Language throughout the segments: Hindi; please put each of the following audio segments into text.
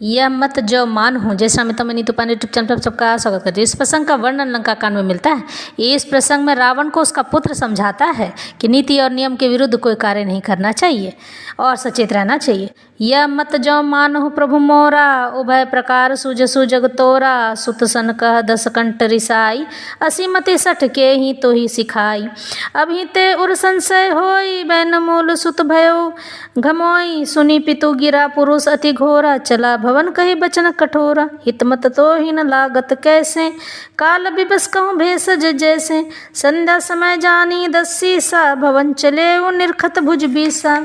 यह मत जो मान हूँ। जय स्वामित्व मैं नीतू पांडे यूट्यूब चैनल पर सबका स्वागत करती हूँ। इस प्रसंग का वर्णन लंका कांड में मिलता है। इस प्रसंग में रावण को उसका पुत्र समझाता है कि नीति और नियम के विरुद्ध कोई कार्य नहीं करना चाहिए और सचेत रहना चाहिए। यह मत जो मानहु प्रभु मोरा, उभय प्रकार सुजसु जग तोरा। सुत सन कह दस कंठ रिसाई, असीमति सठ के ही तो ही सिखाई। अभी ते उर संशय होई, बैन मूल सुत भयो घमोई। सुनी पितु गिरा पुरुष अति घोरा, चला भवन कही बचन कठोरा। हितमत तो ही न लागत कैसे, काल बिबस कहूँ भेषज जैसे। संध्या समय जानी दस्सी सा, भवन चले वो निरखत भुज बीसा।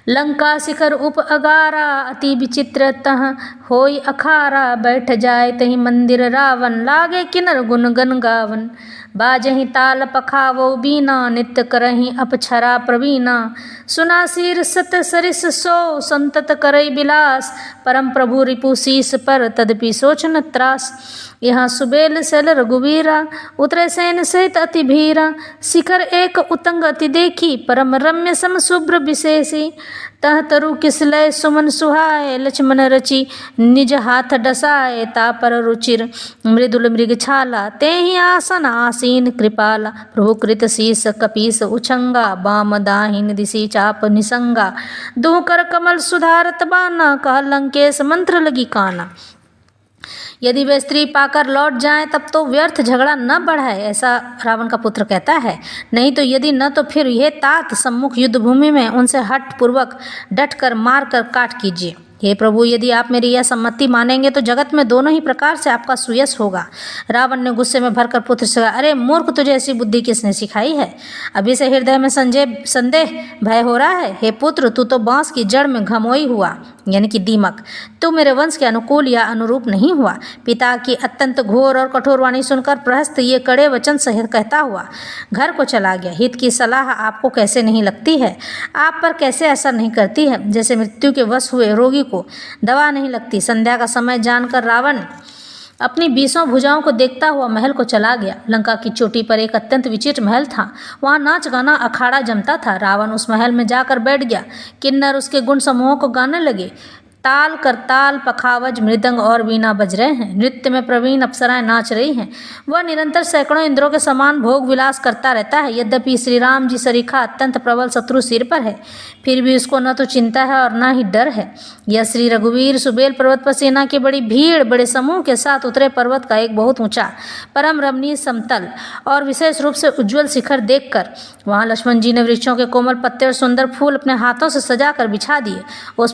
लंका शिखर उप अगारा, अति विचित्र तह होई अखारा। बैठ जाए तही मंदिर रावण, लागे किन्नर गुन गन गावन। बाजहि ताल पखावो बीना, नित्य करहि अपछरा प्रवीणा। सुना शीर सत सरिस सो, संतत करई बिलास। परम प्रभु रिपु शीस पर, तदपि सोच न त्रास। यहाँ सुबेल सल रघुवीरा, उतरे सैन सहित अति भीरा। शिखर एक उतंग अति देखी, परम रम्य सम शुभ्र विशेषी। तह तरु किसलय सुमन सुहाए, लक्ष्मण रचि निज हाथ डसाए। ता पर रुचिर मृदुल मृग छाला, ते ही आसन आसीन कृपाला। प्रभु कृत शीस कपीस उछंगा, बाम दाहिन दिशि चाप निसंगा। दुह कर कमल सुधारत बाना, कह लंकेश मंत्र लगी काना। यदि वे स्त्री पाकर लौट जाएं तब तो व्यर्थ झगड़ा न बढ़ाए, ऐसा रावण का पुत्र कहता है। नहीं तो यदि न तो फिर यह तात सम्मुख युद्ध भूमि में उनसे हठ पूर्वक डट कर मार कर काट कीजिए। हे प्रभु, यदि आप मेरी यह सम्मति मानेंगे तो जगत में दोनों ही प्रकार से आपका सुयश होगा। रावण ने गुस्से में भरकर पुत्र से कहा, अरे मूर्ख, तुझे ऐसी बुद्धि किसने सिखाई है? अभी से हृदय में संदेह भय हो रहा है। हे पुत्र, तू तो बांस की जड़ में घमोई हुआ, यानी कि दीमक। तू मेरे वंश के अनुकूल या अनुरूप नहीं हुआ। पिता की अत्यंत घोर और कठोर वाणी सुनकर प्रहस्त ये कड़े वचन सहित कहता हुआ घर को चला गया। हित की सलाह आपको कैसे नहीं लगती है? आप पर कैसे असर नहीं करती है? जैसे मृत्यु के वश हुए रोगी को दवा नहीं लगती। संध्या का समय जानकर रावण अपनी 20 भुजाओं को देखता हुआ महल को चला गया। लंका की चोटी पर एक अत्यंत विचित्र महल था। वहाँ नाच गाना अखाड़ा जमता था। रावण उस महल में जाकर बैठ गया। किन्नर उसके गुण समूहों को गाने लगे। ताल करताल पखावज मृदंग और वीणा बज रहे हैं। नृत्य में प्रवीण अप्सराएं नाच रही हैं। वह निरंतर सैकड़ों इंद्रों के समान भोग विलास करता रहता है। यद्यपि श्री राम जी सरीखा अत्यंत प्रबल शत्रु सिर पर है, फिर भी उसको न तो चिंता है और न ही डर है। यह श्री रघुवीर सुबेल पर्वत पर सेना की बड़ी भीड़ बड़े समूह के साथ उतरे पर्वत का एक बहुत ऊंचा परम रमणीय समतल और विशेष रूप से उज्ज्वल शिखर देखकर वहाँ लक्ष्मण जी ने वृक्षों के कोमल पत्ते और सुंदर फूल अपने हाथों से सजा कर बिछा दिए। उस